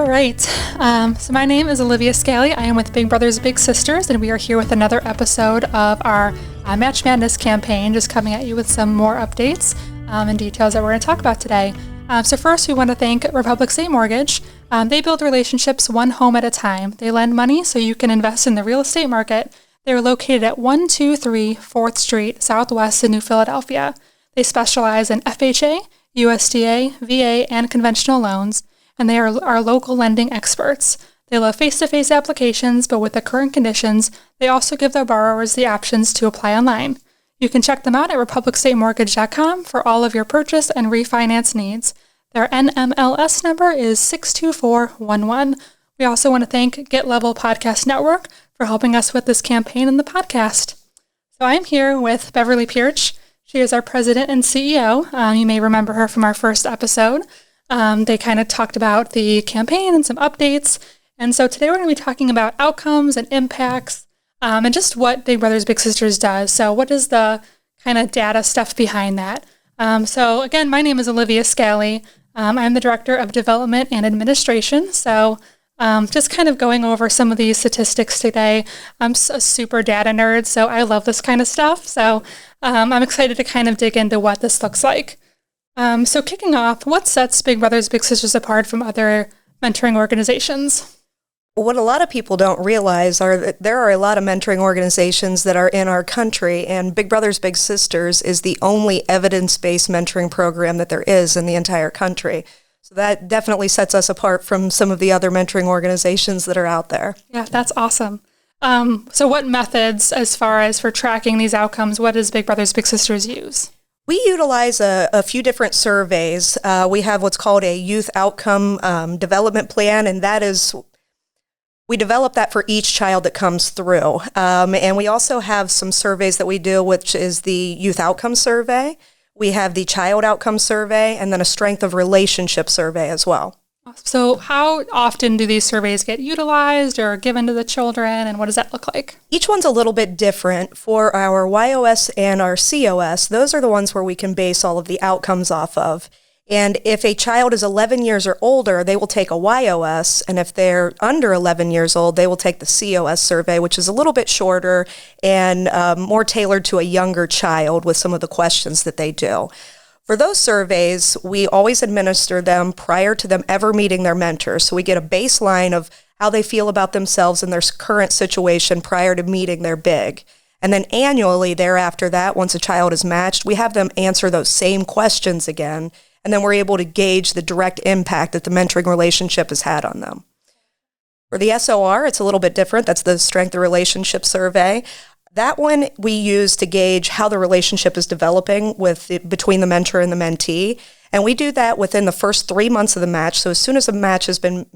All right. So my name is Olivia Scally. I am with Big Brothers Big Sisters, and we are here with another episode of our Match Madness campaign, just coming at you with some more updates and details that we're going to talk about today. So first, we want to thank Republic State Mortgage. They build relationships one home at a time. They lend money so you can invest in the real estate market. They are located at 123 4th Street, Southwest in New Philadelphia. They specialize in FHA, USDA, VA, and conventional loans, and they are our local lending experts. They love face-to-face applications, but with the current conditions, they also give their borrowers the options to apply online. You can check them out at republicstatemortgage.com for all of your purchase and refinance needs. Their NMLS number is 62411. We also want to thank Get Level Podcast Network for helping us with this campaign and the podcast. So I'm here with Beverly Pearch. She is our president and CEO. You may remember her from our first episode. They kind of talked about the campaign and some updates. And so today we're going to be talking about outcomes and impacts and just what Big Brothers Big Sisters does. So what is the kind of data stuff behind that? So again, my name is Olivia Scally. I'm the Director of Development and Administration. So just kind of going over some of these statistics today. I'm a super data nerd, so I love this kind of stuff. So I'm excited to kind of dig into what this looks like. So kicking off, what sets Big Brothers Big Sisters apart from other mentoring organizations? What a lot of people don't realize are that there are a lot of mentoring organizations that are in our country, and Big Brothers Big Sisters is the only evidence-based mentoring program that there is in the entire country. So that definitely sets us apart from some of the other mentoring organizations that are out there. Yeah, that's awesome. So what methods, as far as for tracking these outcomes, what does Big Brothers Big Sisters use? We utilize a few different surveys. We have what's called a youth outcome development plan, and that is, we develop that for each child that comes through. And we also have some surveys that we do, which is the youth outcome survey. We have the child outcome survey, and then a strength of relationship survey as well. So how often do these surveys get utilized or given to the children, and what does that look like? Each one's a little bit different. For our YOS and our COS, those are the ones where we can base all of the outcomes off of. And if a child is 11 years or older, they will take a YOS, and if they're under 11 years old, they will take the COS survey, which is a little bit shorter and more tailored to a younger child with some of the questions that they do. For those surveys, we always administer them prior to them ever meeting their mentor. So we get a baseline of how they feel about themselves and their current situation prior to meeting their big. And then annually thereafter that, once a child is matched, we have them answer those same questions again. And then we're able to gauge the direct impact that the mentoring relationship has had on them. For the SOR, it's a little bit different. That's the Strength of Relationship Survey. That one we use to gauge how the relationship is developing between the mentor and the mentee. And we do that within the first 3 months of the match. So as soon as the match has been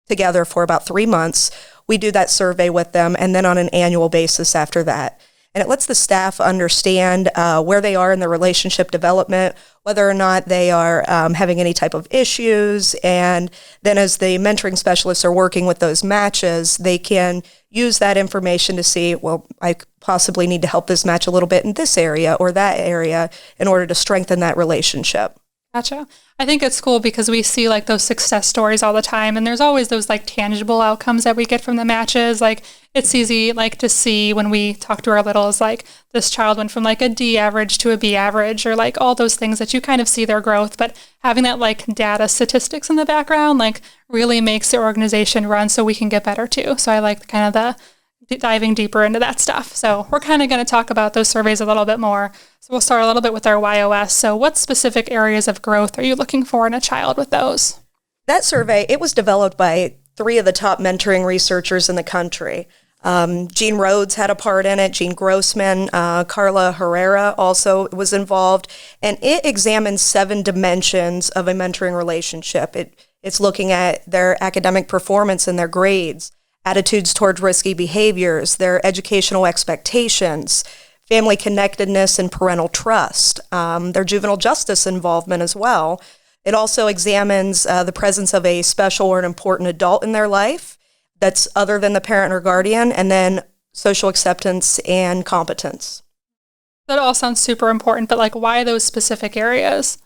together for about 3 months, we do that survey with them, and then on an annual basis after that. And it lets the staff understand where they are in the relationship development, whether or not they are having any type of issues. And then as the mentoring specialists are working with those matches, they can use that information to see, well, I possibly need to help this match a little bit in this area or that area in order to strengthen that relationship. Gotcha. I think it's cool because we see like those success stories all the time, and there's always those like tangible outcomes that we get from the matches. Like it's easy like to see when we talk to our littles, like this child went from like a D average to a B average, or like all those things that you kind of see their growth. But having that like data statistics in the background like really makes the organization run so we can get better too. So I like kind of the diving deeper into that stuff. So we're kind of going to talk about those surveys a little bit more. So we'll start a little bit with our YOS. So what specific areas of growth are you looking for in a child with those? That survey, it was developed by 3 of the top mentoring researchers in the country. Gene Rhodes had a part in it, Gene Grossman, Carla Herrera also was involved, and it examines 7 dimensions of a mentoring relationship. It's looking at their academic performance and their grades, attitudes toward risky behaviors, their educational expectations, family connectedness and parental trust, their juvenile justice involvement as well. It also examines the presence of a special or an important adult in their life that's other than the parent or guardian, and then social acceptance and competence. That all sounds super important, but like why those specific areas?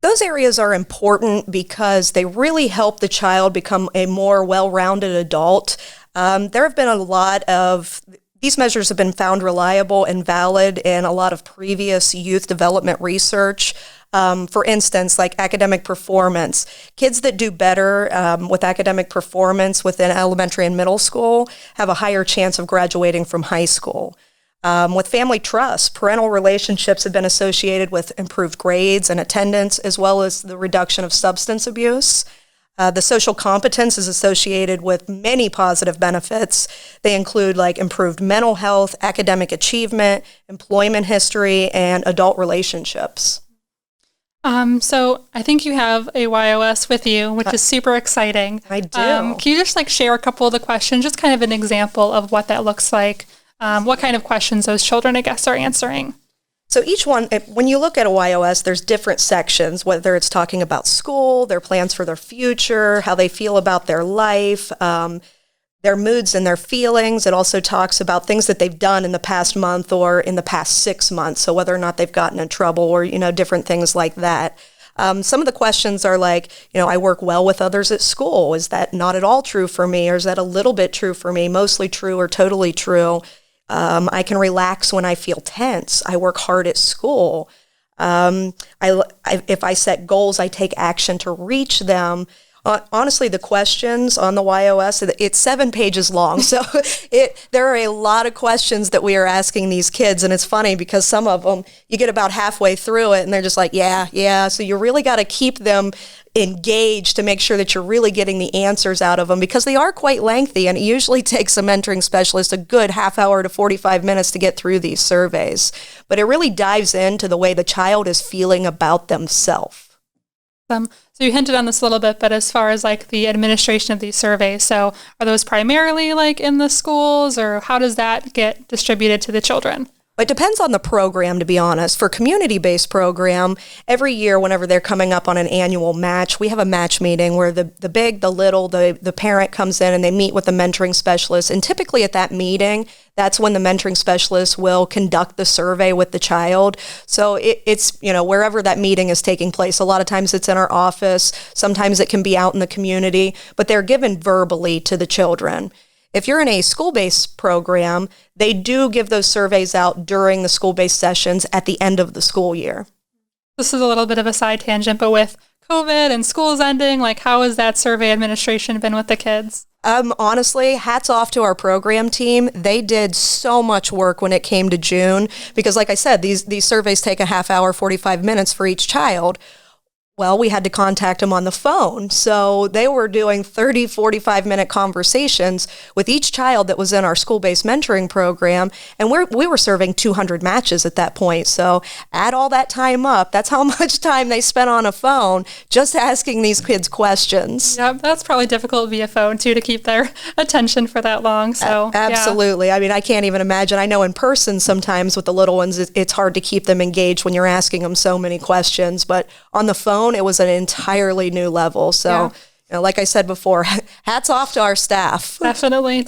Those areas are important because they really help the child become a more well-rounded adult. There have been a lot of these measures have been found reliable and valid in a lot of previous youth development research. For instance, like academic performance. Kids that do better with academic performance within elementary and middle school have a higher chance of graduating from high school. With family trust, parental relationships have been associated with improved grades and attendance, as well as the reduction of substance abuse. The social competence is associated with many positive benefits. They include like improved mental health, academic achievement, employment history, and adult relationships. So I think you have a YOS with you, which is super exciting. I do. Can you just like share a couple of the questions, just kind of an example of what that looks like, what kind of questions those children, I guess, are answering? So each one, when you look at a YOS, there's different sections, whether it's talking about school, their plans for their future, how they feel about their life, their moods and their feelings. It also talks about things that they've done in the past month or in the past 6 months, so whether or not they've gotten in trouble or, different things like that. Some of the questions are like, I work well with others at school. Is that not at all true for me, or is that a little bit true for me, mostly true or totally true? I can relax when I feel tense. I work hard at school. If I set goals, I take action to reach them. Honestly, the questions on the YOS, it's 7 pages long. So there are a lot of questions that we are asking these kids. And it's funny because some of them, you get about halfway through it and they're just like, yeah. So you really got to keep them engaged to make sure that you're really getting the answers out of them, because they are quite lengthy, and it usually takes a mentoring specialist a good half hour to 45 minutes to get through these surveys. But it really dives into the way the child is feeling about themselves. So you hinted on this a little bit, but as far as like the administration of these surveys, so are those primarily like in the schools, or how does that get distributed to the children? It depends on the program, to be honest. For community-based program, every year whenever they're coming up on an annual match, we have a match meeting where the big, the little, the parent comes in and they meet with the mentoring specialist. And typically at that meeting, that's when the mentoring specialist will conduct the survey with the child. So it's, wherever that meeting is taking place. A lot of times it's in our office. Sometimes it can be out in the community, but they're given verbally to the children. If you're in a school-based program, they do give those surveys out during the school-based sessions at the end of the school year. This is a little bit of a side tangent, but with COVID and schools ending, like how has that survey administration been with the kids? Honestly, hats off to our program team. They did so much work when it came to June, because like I said, these surveys take a half hour, 45 minutes for each child. Well, we had to contact them on the phone. So they were doing 30, 45-minute conversations with each child that was in our school-based mentoring program. And we were serving 200 matches at that point. So add all that time up. That's how much time they spent on a phone just asking these kids questions. Yeah, that's probably difficult via phone, too, to keep their attention for that long. So absolutely. Yeah. I mean, I can't even imagine. I know in person sometimes with the little ones, it's hard to keep them engaged when you're asking them so many questions. But on the phone, it was an entirely new level. So, like I said before, hats off to our staff. Definitely.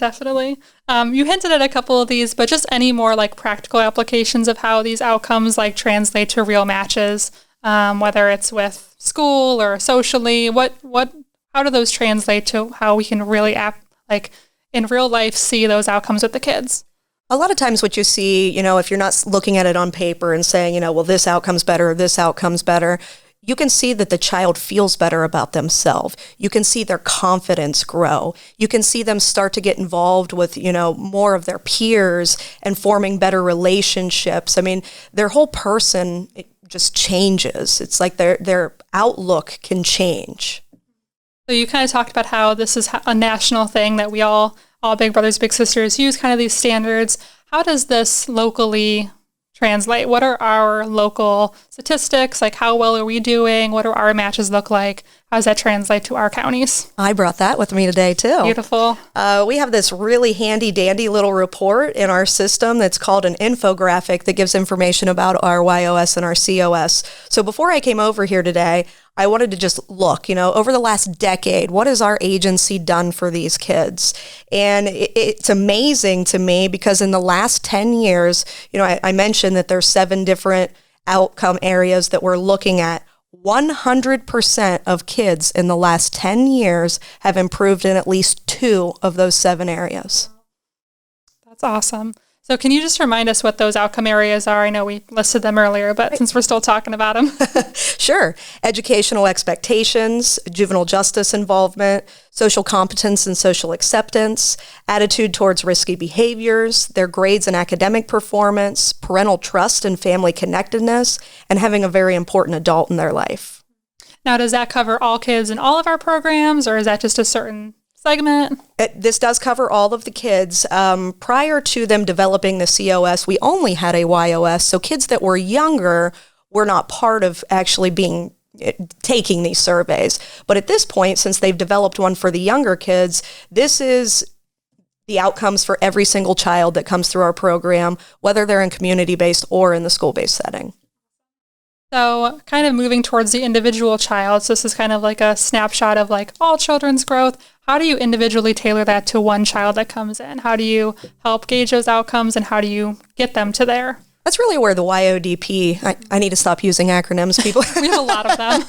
You hinted at a couple of these, but just any more like practical applications of how these outcomes like translate to real matches, whether it's with school or socially. How do those translate to how we can really in real life see those outcomes with the kids? A lot of times what you see, if you're not looking at it on paper and saying, well, this outcome's better, or this outcome's better, you can see that the child feels better about themselves. You can see their confidence grow. You can see them start to get involved with, more of their peers and forming better relationships. I mean, their whole person just changes. It's like their outlook can change. So you kind of talked about how this is a national thing that we all Big Brothers, Big Sisters use kind of these standards. How does this locally translate? What are our local statistics? Like, how well are we doing? What do our matches look like? How does that translate to our counties? I brought that with me today, too. Beautiful. We have this really handy-dandy little report in our system that's called an infographic that gives information about our YOS and our COS. So before I came over here today, I wanted to just look, over the last decade, what has our agency done for these kids? And it's amazing to me because in the last 10 years, I mentioned that there's 7 different outcome areas that we're looking at. 100% of kids in the last 10 years have improved in at least 2 of those 7 areas. That's awesome. So can you just remind us what those outcome areas are? I know we listed them earlier, but since we're still talking about them. Sure. Educational expectations, juvenile justice involvement, social competence and social acceptance, attitude towards risky behaviors, their grades and academic performance, parental trust and family connectedness, and having a very important adult in their life. Now, does that cover all kids in all of our programs, or is that just a certain segment? This does cover all of the kids. Prior to them developing the COS, we only had a YOS, so kids that were younger were not part of actually taking these surveys. But at this point, since they've developed one for the younger kids, this is the outcomes for every single child that comes through our program, whether they're in community-based or in the school-based setting. So kind of moving towards the individual child, so this is kind of like a snapshot of like all children's growth. How do you individually tailor that to one child that comes in? How do you help gauge those outcomes, and how do you get them to there? That's really where the YODP, I need to stop using acronyms, people. We have a lot of them.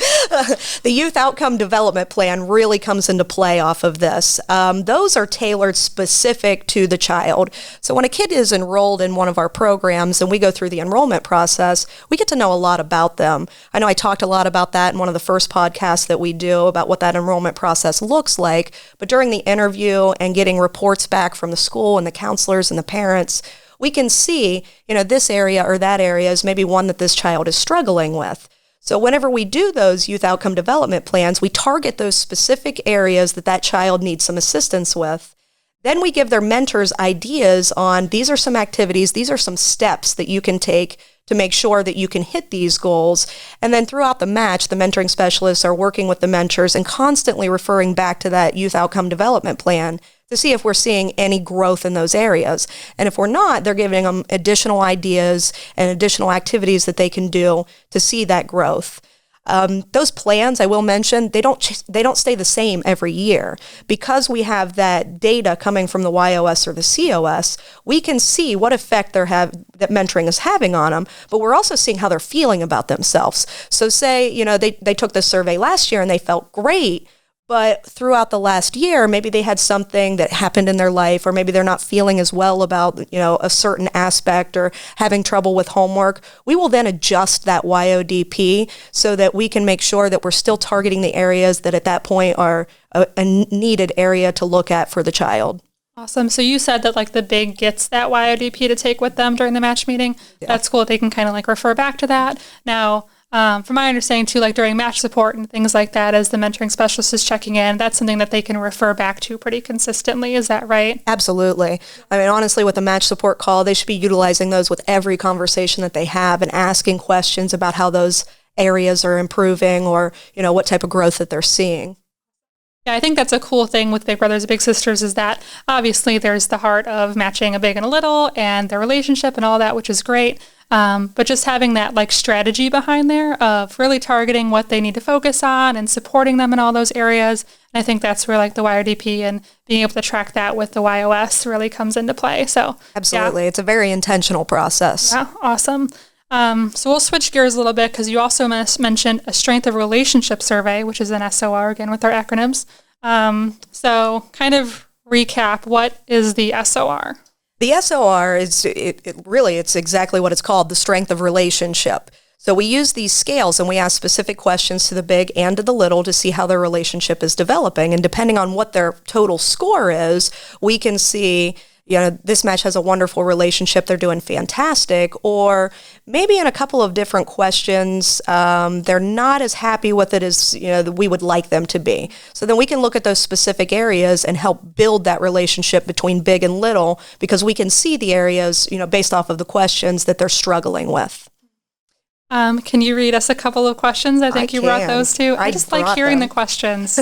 The Youth Outcome Development Plan really comes into play off of this. Those are tailored specific to the child. So when a kid is enrolled in one of our programs and we go through the enrollment process, we get to know a lot about them. I know I talked a lot about that in one of the first podcasts that we do about what that enrollment process looks like. But during the interview and getting reports back from the school and the counselors and the parents, we can see, this area or that area is maybe one that this child is struggling with. So whenever we do those youth outcome development plans, we target those specific areas that child needs some assistance with. Then we give their mentors ideas on these are some activities, these are some steps that you can take to make sure that you can hit these goals. And then throughout the match, the mentoring specialists are working with the mentors and constantly referring back to that youth outcome development plan to see if we're seeing any growth in those areas. And if we're not, they're giving them additional ideas and additional activities that they can do to see that growth. Those plans, I will mention, they don't stay the same every year. Because we have that data coming from the YOS or the COS, we can see what effect that mentoring is having on them, but we're also seeing how they're feeling about themselves. So say, they took this survey last year and they felt great, but throughout the last year, maybe they had something that happened in their life, or maybe they're not feeling as well about, a certain aspect or having trouble with homework. We will then adjust that YODP so that we can make sure that we're still targeting the areas that at that point are a needed area to look at for the child. Awesome. So you said that like the big gets that YODP to take with them during the match meeting. Yeah. That's cool. They can kind of like refer back to that. Now, from my understanding too, like during match support and things like that, as the mentoring specialist is checking in, that's something that they can refer back to pretty consistently. Is that right? Absolutely. I mean, honestly, with the match support call, they should be utilizing those with every conversation that they have and asking questions about how those areas are improving or, what type of growth that they're seeing. Yeah, I think that's a cool thing with Big Brothers and Big Sisters is that obviously there's the heart of matching a big and a little and their relationship and all that, which is great. But just having that like strategy behind there of really targeting what they need to focus on and supporting them in all those areas. And I think that's where like the YRDP and being able to track that with the YOS really comes into play. So absolutely. Yeah. It's a very intentional process. Yeah, awesome. So we'll switch gears a little bit because you also mentioned a strength of relationship survey, which is an SOR again with our acronyms. So kind of recap, what is the SOR? The SOR is it's exactly what it's called, the strength of relationship. So we use these scales and we ask specific questions to the big and to the little to see how their relationship is developing. And depending on what their total score is, we can see, this match has a wonderful relationship, they're doing fantastic, or maybe in a couple of different questions, they're not as happy with it as we would like them to be. So then we can look at those specific areas and help build that relationship between big and little because we can see the areas, based off of the questions that they're struggling with. Can you read us a couple of questions? I think you brought those too. I just like hearing the questions,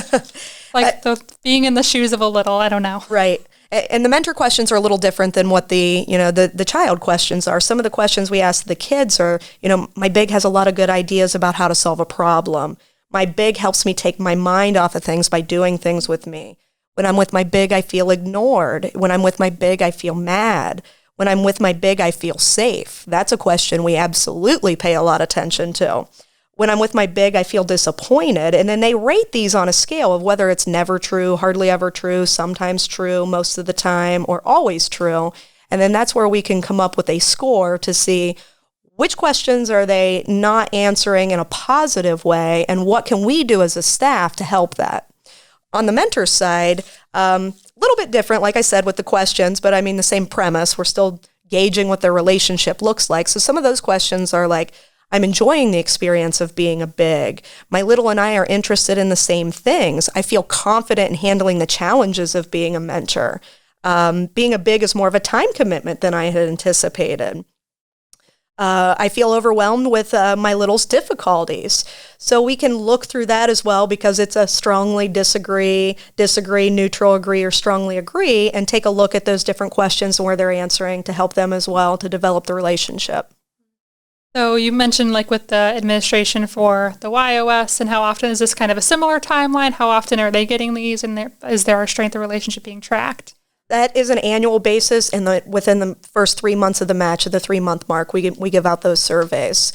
like being in the shoes of a little, I don't know. Right. And the mentor questions are a little different than what the child questions are. Some of the questions we ask the kids are, my big has a lot of good ideas about how to solve a problem. My big helps me take my mind off of things by doing things with me. When I'm with my big, I feel ignored. When I'm with my big, I feel mad. When I'm with my big, I feel safe. That's a question we absolutely pay a lot of attention to. when I'm with my big, I feel disappointed. And then they rate these on a scale of whether it's never true, hardly ever true, sometimes true, most of the time, or always true. And then that's where we can come up with a score to see which questions are they not answering in a positive way, and what can we do as a staff to help that. On the mentor side, a little bit different, like I said, with the questions, but I mean the same premise. We're still gauging what their relationship looks like. So some of those questions are like, I'm enjoying the experience of being a big. My little and I are interested in the same things. I feel confident in handling the challenges of being a mentor. Being a big is more of a time commitment than I had anticipated. I feel overwhelmed with my little's difficulties. So we can look through that as well, because it's a strongly disagree, neutral agree, or strongly agree, and take a look at those different questions and where they're answering to help them as well to develop the relationship. So you mentioned like with the administration for the YOS, and how often is this kind of a similar timeline? How often are they getting these, and is there a strength of relationship being tracked? That is an annual basis, and within the first 3 months of the match, at the 3-month mark, we give out those surveys.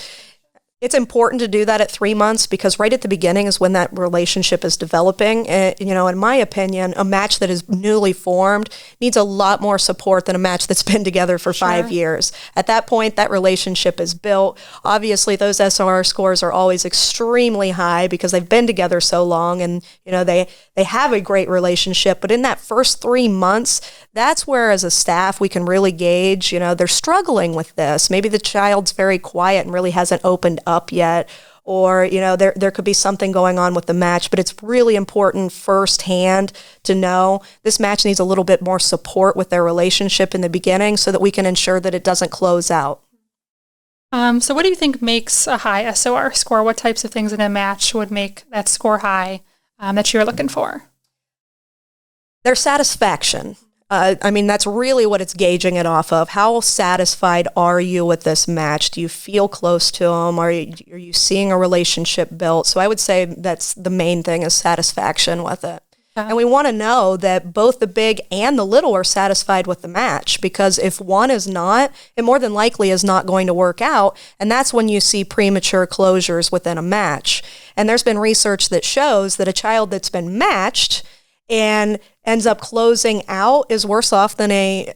It's important to do that at 3 months, because right at the beginning is when that relationship is developing. And, in my opinion, a match that is newly formed needs a lot more support than a match that's been together for 5 years. At that point, that relationship is built. Obviously, those SOR scores are always extremely high because they've been together so long, and they have a great relationship. But in that first 3 months, that's where, as a staff, we can really gauge, they're struggling with this. Maybe the child's very quiet and really hasn't opened up yet, or there could be something going on with the match. But it's really important firsthand to know this match needs a little bit more support with their relationship in the beginning, so that we can ensure that it doesn't close out. So what do you think makes a high SOR score? What types of things in a match would make that score high that you're looking for? Their satisfaction. That's really what it's gauging it off of. How satisfied are you with this match? Do you feel close to them? Are you seeing a relationship built? So I would say that's the main thing, is satisfaction with it. Okay. And we want to know that both the big and the little are satisfied with the match, because if one is not, it more than likely is not going to work out. And that's when you see premature closures within a match. And there's been research that shows that a child that's been matched and ends up closing out is worse off than a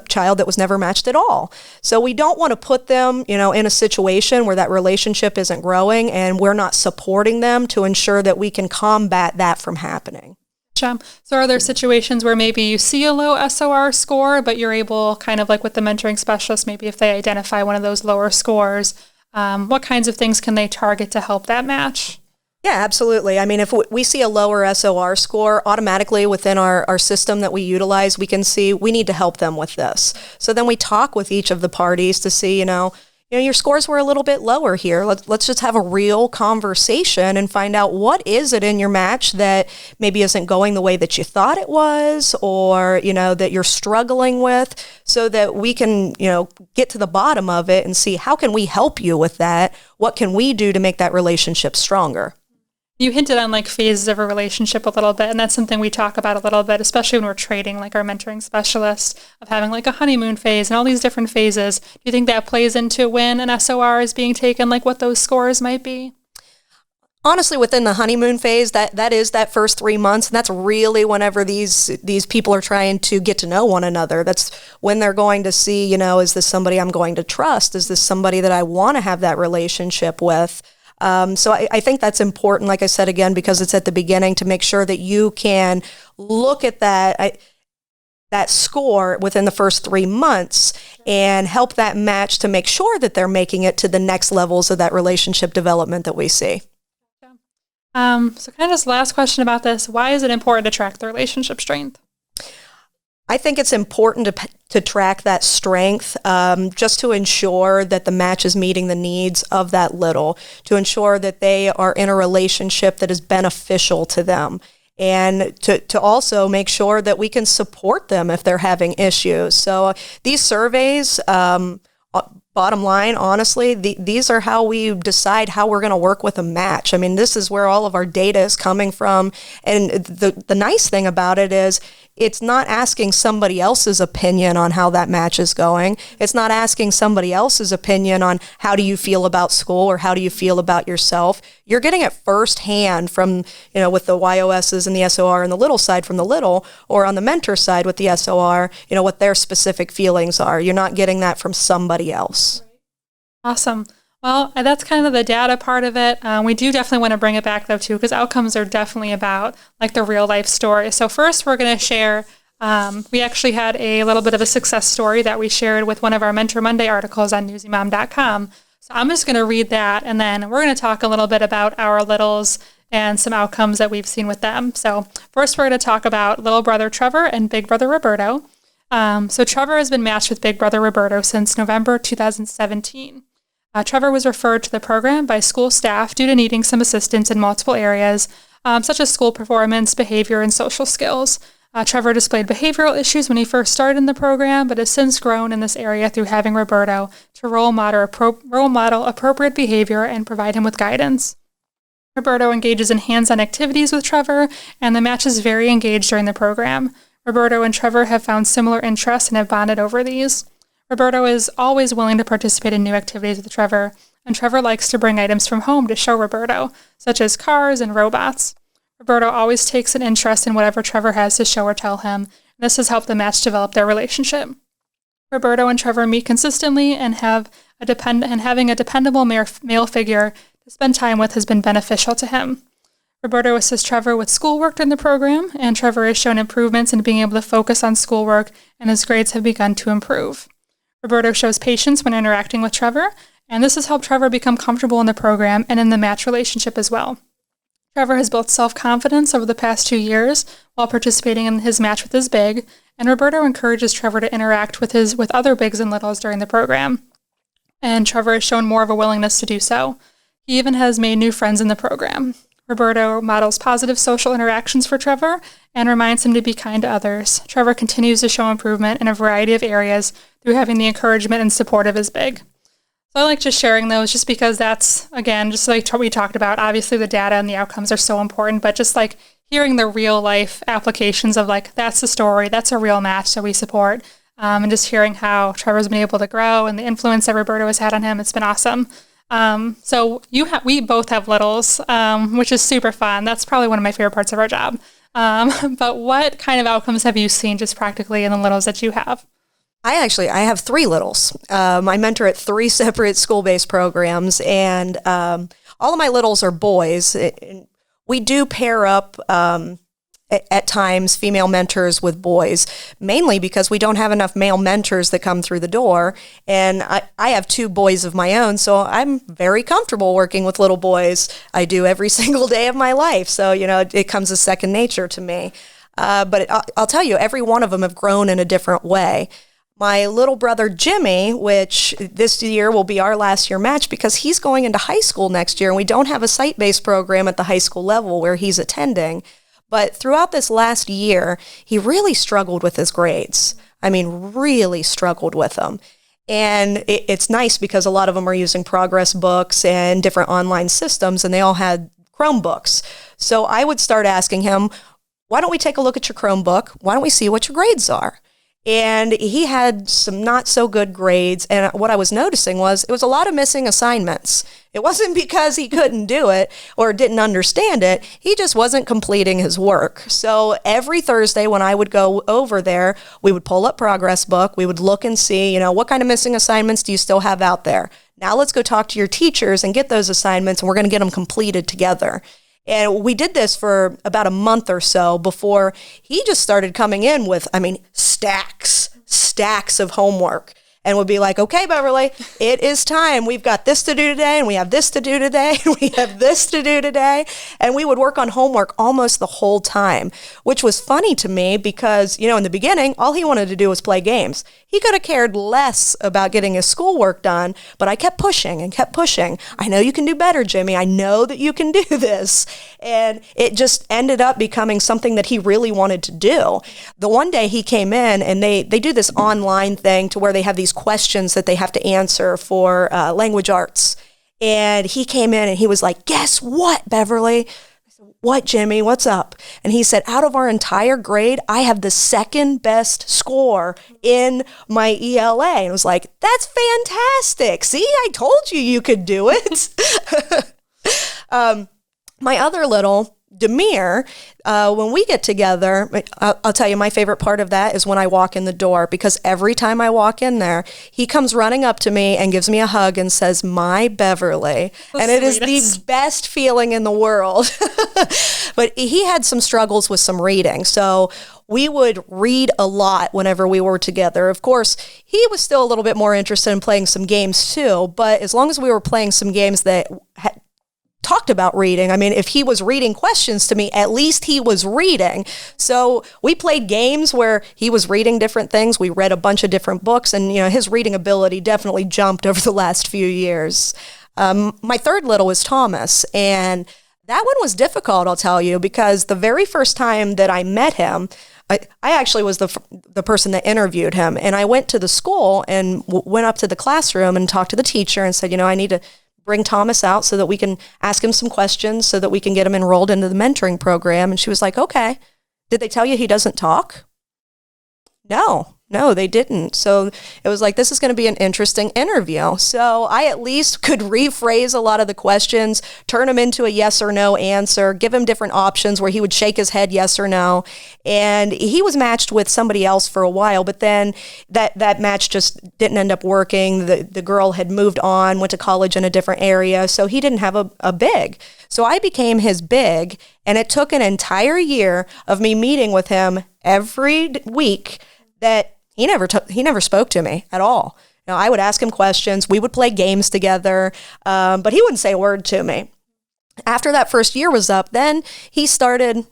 child that was never matched at all. So we don't want to put them, in a situation where that relationship isn't growing, and we're not supporting them to ensure that we can combat that from happening. So are there situations where maybe you see a low SOR score, but you're able, kind of like with the mentoring specialist, maybe if they identify one of those lower scores, what kinds of things can they target to help that match? Yeah, absolutely. If we see a lower SOR score, automatically within our system that we utilize, we can see we need to help them with this. So then we talk with each of the parties to see, your scores were a little bit lower here. Let's just have a real conversation and find out what is it in your match that maybe isn't going the way that you thought it was, or, that you're struggling with, so that we can, get to the bottom of it and see how can we help you with that? What can we do to make that relationship stronger? You hinted on like phases of a relationship a little bit, and that's something we talk about a little bit, especially when we're trading like our mentoring specialist, of having like a honeymoon phase and all these different phases. Do you think that plays into when an SOR is being taken, like what those scores might be? Honestly, within the honeymoon phase, that is that first 3 months, and that's really whenever these people are trying to get to know one another. That's when they're going to see, is this somebody I'm going to trust? Is this somebody that I want to have that relationship with? So I think that's important, like I said again, because it's at the beginning, to make sure that you can look at that score within the first 3 months and help that match to make sure that they're making it to the next levels of that relationship development that we see. So kind of just last question about this. Why is it important to track the relationship strength? I think it's important to track that strength, just to ensure that the match is meeting the needs of that little, to ensure that they are in a relationship that is beneficial to them, and to also make sure that we can support them if they're having issues. So these surveys, bottom line, honestly, these are how we decide how we're going to work with a match. I mean, this is where all of our data is coming from. And the nice thing about it is it's not asking somebody else's opinion on how that match is going. It's not asking somebody else's opinion on how do you feel about school or how do you feel about yourself. You're getting it firsthand from, with the YOSs and the SOR and the little side from the little, or on the mentor side with the SOR, what their specific feelings are. You're not getting that from somebody else. Awesome. Well, that's kind of the data part of it. We do definitely want to bring it back, though, too, because outcomes are definitely about like the real life story. So first, we're going to share, we actually had a little bit of a success story that we shared with one of our Mentor Monday articles on newsymom.com. So I'm just going to read that, and then we're going to talk a little bit about our littles and some outcomes that we've seen with them. So first, we're going to talk about little brother Trevor and big brother Roberto. So Trevor has been matched with big brother Roberto since November 2017. Trevor was referred to the program by school staff due to needing some assistance in multiple areas, such as school performance, behavior, and social skills. Trevor displayed behavioral issues when he first started in the program, but has since grown in this area through having Roberto to role model appropriate behavior and provide him with guidance. Roberto engages in hands-on activities with Trevor, and the match is very engaged during the program. Roberto and Trevor have found similar interests and have bonded over these. Roberto is always willing to participate in new activities with Trevor, and Trevor likes to bring items from home to show Roberto, such as cars and robots. Roberto always takes an interest in whatever Trevor has to show or tell him, and this has helped the match develop their relationship. Roberto and Trevor meet consistently, and having a dependable male figure to spend time with has been beneficial to him. Roberto assists Trevor with schoolwork during the program, and Trevor has shown improvements in being able to focus on schoolwork, and his grades have begun to improve. Roberto shows patience when interacting with Trevor, and this has helped Trevor become comfortable in the program and in the match relationship as well. Trevor has built self-confidence over the past 2 years while participating in his match with his big, and Roberto encourages Trevor to interact with other bigs and littles during the program, and Trevor has shown more of a willingness to do so. He even has made new friends in the program. Roberto models positive social interactions for Trevor and reminds him to be kind to others. Trevor continues to show improvement in a variety of areas through having the encouragement and support of his big. So I like just sharing those just because that's, again, just like we talked about, obviously the data and the outcomes are so important, but just like hearing the real life applications of like, that's the story, that's a real match that we support, and just hearing how Trevor's been able to grow and the influence that Roberto has had on him, it's been awesome. So we both have littles, which is super fun. That's probably one of my favorite parts of our job. But what kind of outcomes have you seen just practically in the littles that you have? I have 3 littles. I mentor at 3 separate school-based programs, and all of my littles are boys. We do pair up at times female mentors with boys, mainly because we don't have enough male mentors that come through the door. And I have 2 boys of my own, so I'm very comfortable working with little boys. I do every single day of my life. So, it comes as second nature to me. But I'll tell you, every one of them have grown in a different way. My little brother Jimmy, which this year will be our last year match because he's going into high school next year, and we don't have a site-based program at the high school level where he's attending. But throughout this last year, he really struggled with his grades. I mean, really struggled with them. And it's nice because a lot of them are using progress books and different online systems, and they all had Chromebooks. So I would start asking him, why don't we take a look at your Chromebook? Why don't we see what your grades are? And he had some not so good grades. And what I was noticing was it was a lot of missing assignments. It wasn't because he couldn't do it or didn't understand it. He just wasn't completing his work. So every Thursday when I would go over there, we would pull up Progress Book. We would look and see, what kind of missing assignments do you still have out there? Now let's go talk to your teachers and get those assignments, and we're going to get them completed together. And we did this for about a month or so before he just started coming in with, stacks of homework. And would be like, okay, Beverly, it is time. We've got this to do today, and we have this to do today, and we have this to do today. And we would work on homework almost the whole time, which was funny to me because, in the beginning, all he wanted to do was play games. He could have cared less about getting his schoolwork done, but I kept pushing and kept pushing. I know you can do better, Jimmy. I know that you can do this. And it just ended up becoming something that he really wanted to do. The one day he came in, and they do this online thing to where they have these these questions that they have to answer for language arts. And he came in and he was like, guess what, Beverly? I said, what, Jimmy? What's up? And he said, out of our entire grade, I have the second best score in my ELA. And I was like, that's fantastic. See, I told you could do it. My other little, Demir, when we get together, I'll tell you my favorite part of that is when I walk in the door, because every time I walk in there, he comes running up to me and gives me a hug and says, my Beverly. And it is the best feeling in the world. But he had some struggles with some reading. So we would read a lot whenever we were together. Of course, he was still a little bit more interested in playing some games too. But as long as we were playing some games that talked about reading. I mean, if he was reading questions to me, at least he was reading. So we played games where he was reading different things. We read a bunch of different books, and his reading ability definitely jumped over the last few years. My third little was Thomas, and that one was difficult, I'll tell you, because the very first time that I met him, I actually was the person that interviewed him, and I went to the school and went up to the classroom and talked to the teacher and said, I need to bring Thomas out so that we can ask him some questions so that we can get him enrolled into the mentoring program. And she was like, okay. Did they tell you he doesn't talk? No, they didn't. So it was like, this is going to be an interesting interview. So I at least could rephrase a lot of the questions, turn them into a yes or no answer, give him different options where he would shake his head yes or no. And he was matched with somebody else for a while, but then that match just didn't end up working. The girl had moved on, went to college in a different area, so he didn't have a big. So I became his big, and it took an entire year of me meeting with him every week that he never spoke to me at all. I would ask him questions. We would play games together, but he wouldn't say a word to me. After that first year was up, then he started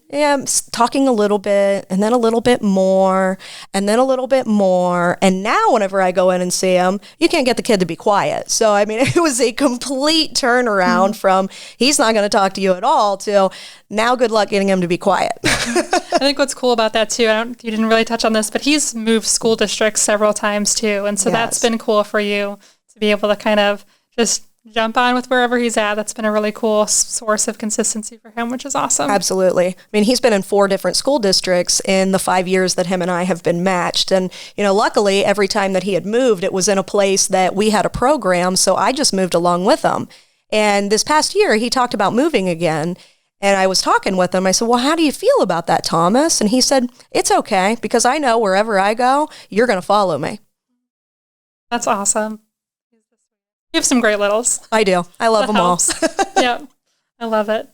talking a little bit, and then a little bit more, and then a little bit more. And now whenever I go in and see him, you can't get the kid to be quiet. So, I mean, it was a complete turnaround from he's not going to talk to you at all to now good luck getting him to be quiet. I think what's cool about that too, you didn't really touch on this, but he's moved school districts several times too. And so that's been cool for you to be able to kind of just jump on with wherever he's at. That's been a really cool source of consistency for him, which is awesome. Absolutely. I mean, he's been in 4 different school districts in the 5 years that him and I have been matched. And, luckily, every time that he had moved, it was in a place that we had a program, so I just moved along with him. And this past year, he talked about moving again, and I was talking with him. I said, well, how do you feel about that, Thomas? And he said, it's okay, because I know wherever I go, you're going to follow me. That's awesome. You have some great littles. I do. I love them all. Yeah, I love it.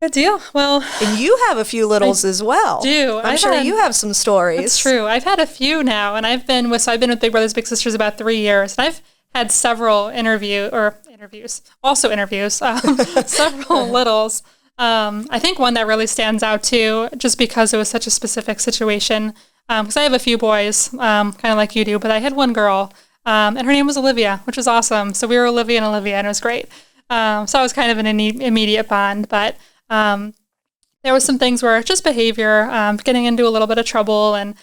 Good deal. Well, and you have a few littles as well. I'm sure you have some stories. That's true. I've had a few now, and I've been with Big Brothers Big Sisters about 3 years, and I've had several interviews, several littles. I think one that really stands out too, just because it was such a specific situation. Because I have a few boys, kind of like you do, but I had one girl. And her name was Olivia, which was awesome. So we were Olivia, and it was great. So I was kind of an immediate bond. But there was some things where just behavior, getting into a little bit of trouble. And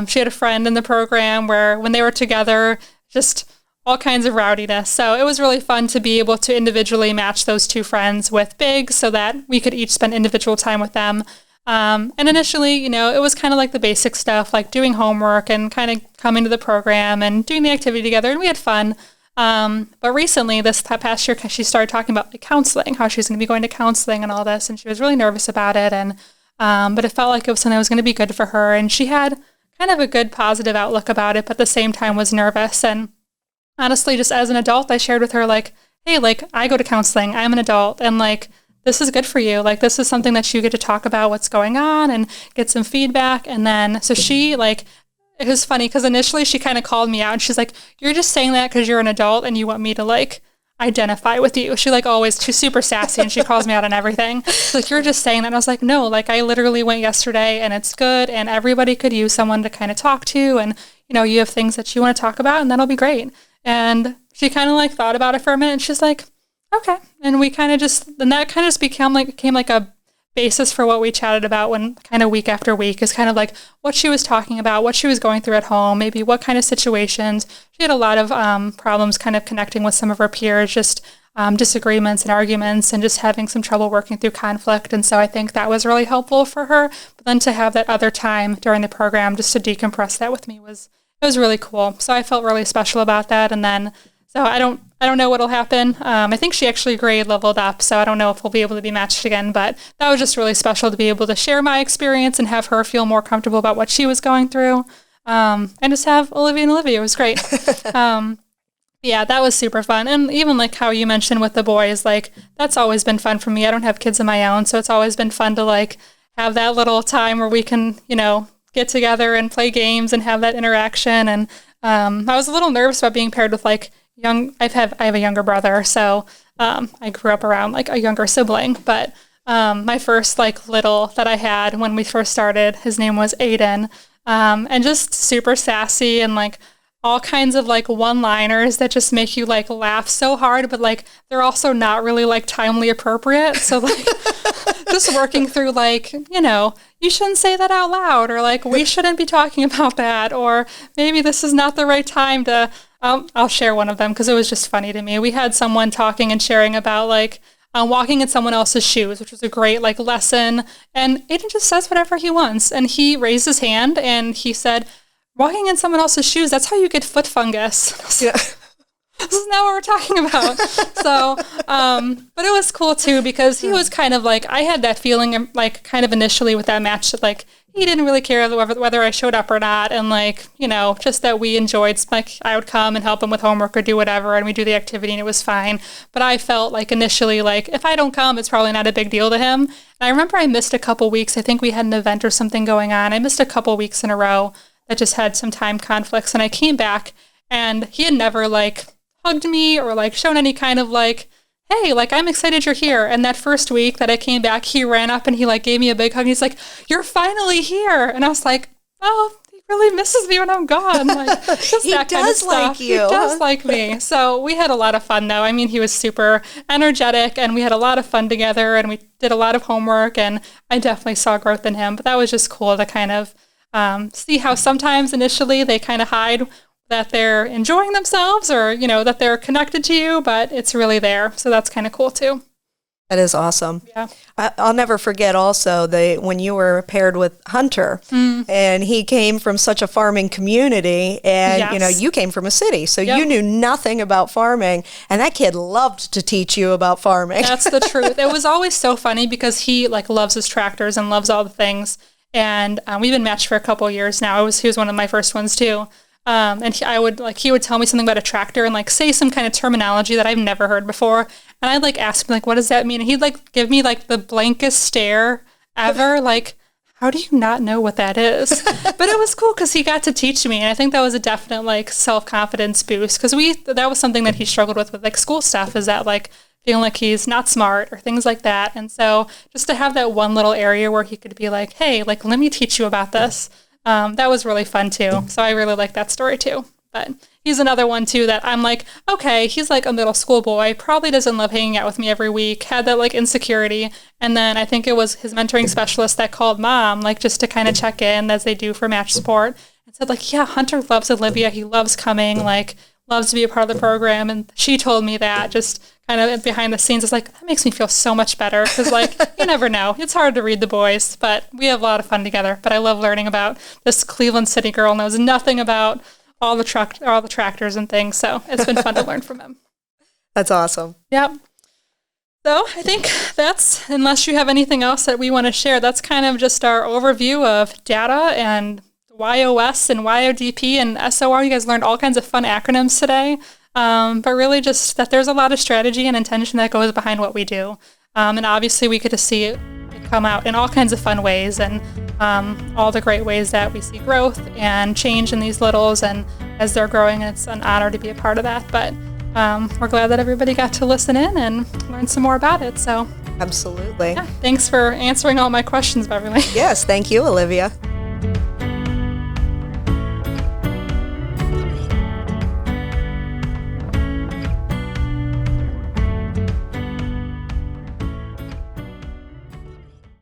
she had a friend in the program where when they were together, just all kinds of rowdiness. So it was really fun to be able to individually match those 2 friends with Big so that we could each spend individual time with them. And initially, it was kind of like the basic stuff, like doing homework and kind of coming to the program and doing the activity together, and we had fun. But recently, that past year, she started talking about counseling, how she was going to be going to counseling and all this, and she was really nervous about it. And but it felt like it was something that was going to be good for her, and she had kind of a good positive outlook about it, but at the same time was nervous. And honestly, just as an adult, I shared with her hey, I go to counseling, I'm an adult, and this is good for you. This is something that you get to talk about what's going on and get some feedback. And then, so she, it was funny because initially she kind of called me out and she's like, you're just saying that because you're an adult and you want me to identify with you. She she's super sassy and she calls me out on everything. She's you're just saying that. And I was like, no, I literally went yesterday and it's good. And everybody could use someone to kind of talk to. And, you have things that you want to talk about and that'll be great. And she kind of thought about it for a minute and she's like, okay. And we kind of that kind of just became a basis for what we chatted about when kind of week after week is kind of like what she was talking about, what she was going through at home, maybe what kind of situations. She had a lot of problems kind of connecting with some of her peers, just disagreements and arguments and just having some trouble working through conflict. And so I think that was really helpful for her. But then to have that other time during the program just to decompress that with me it was really cool. So I felt really special about that. And then, so I don't know what'll happen. I think she actually grade leveled up, so I don't know if we'll be able to be matched again, but that was just really special to be able to share my experience and have her feel more comfortable about what she was going through. And just have Olivia and Olivia. It was great. Yeah, that was super fun. And even like how you mentioned with the boys, like that's always been fun for me. I don't have kids of my own, so it's always been fun to like have that little time where we can, get together and play games and have that interaction. And I was a little nervous about being paired with like I have a younger brother, so I grew up around like a younger sibling. But my first like little that I had when we first started, his name was Aiden, and just super sassy and like all kinds of like one-liners that just make you like laugh so hard, but like they're also not really like timely appropriate. So like just working through like, you shouldn't say that out loud, or like we shouldn't be talking about that, or maybe this is not the right time to, I'll share one of them because it was just funny to me. We had someone talking and sharing about like walking in someone else's shoes, which was a great like lesson. And Aiden just says whatever he wants. And he raised his hand and he said, walking in someone else's shoes, that's how you get foot fungus. Yeah. This is not what we're talking about. So, but it was cool too, because he was kind of like, I had that feeling like kind of initially with that match that like, he didn't really care whether I showed up or not. And like, just that we enjoyed, like I would come and help him with homework or do whatever. And we do the activity and it was fine. But I felt like initially, like if I don't come, it's probably not a big deal to him. And I remember I missed a couple weeks. I think we had an event or something going on. I missed a couple weeks in a row that just had some time conflicts. And I came back and he had never like hugged me or like shown any kind of like, hey, like I'm excited you're here. And that first week that I came back, he ran up and he like gave me a big hug. And he's like, you're finally here. And I was like, oh, he really misses me when I'm gone. Like, just he that does kind of stuff. like you. He does like me. So we had a lot of fun though. I mean, he was super energetic and we had a lot of fun together and we did a lot of homework and I definitely saw growth in him. But that was just cool to kind of see how sometimes initially they kind of hide that they're enjoying themselves or, that they're connected to you, but it's really there. So that's kind of cool too. That is awesome. Yeah. I'll never forget also when you were paired with Hunter and he came from such a farming community and, Yes. you came from a city. So Yep. you knew nothing about farming and that kid loved to teach you about farming. That's the truth. It was always so funny because he like loves his tractors and loves all the things. And we've been matched for a couple of years now. He was one of my first ones too. And he would tell me something about a tractor and like say some kind of terminology that I've never heard before. And I'd like ask him like, what does that mean? And he'd like give me like the blankest stare ever. Like, how do you not know what that is? But it was cool because he got to teach me. And I think that was a definite like self-confidence boost because that was something that he struggled with like school stuff is that like feeling like he's not smart or things like that. And so just to have that one little area where he could be like, hey, like, let me teach you about this. That was really fun too. So I really like that story too. But he's another one too that I'm like, okay, he's like a middle school boy, probably doesn't love hanging out with me every week, had that like insecurity. And then I think it was his mentoring specialist that called mom, like just to kind of check in as they do for match support and said like, yeah, Hunter loves Olivia. He loves coming, like loves to be a part of the program. And she told me that just kind of behind the scenes. It's like, that makes me feel so much better because like, you never know. It's hard to read the boys, but we have a lot of fun together. But I love learning about this Cleveland City girl knows nothing about all the tractors and things. So it's been fun to learn from him. That's awesome. Yep. So I think that's, unless you have anything else that we want to share, that's kind of just our overview of data and YOS and YODP and SOR. You guys learned all kinds of fun acronyms today. But really just that there's a lot of strategy and intention that goes behind what we do. And obviously we get to see it come out in all kinds of fun ways and all the great ways that we see growth and change in these littles and as they're growing, it's an honor to be a part of that. But we're glad that everybody got to listen in and learn some more about it. So Absolutely. yeah, thanks for answering all my questions, Beverly. Yes, thank you, Olivia.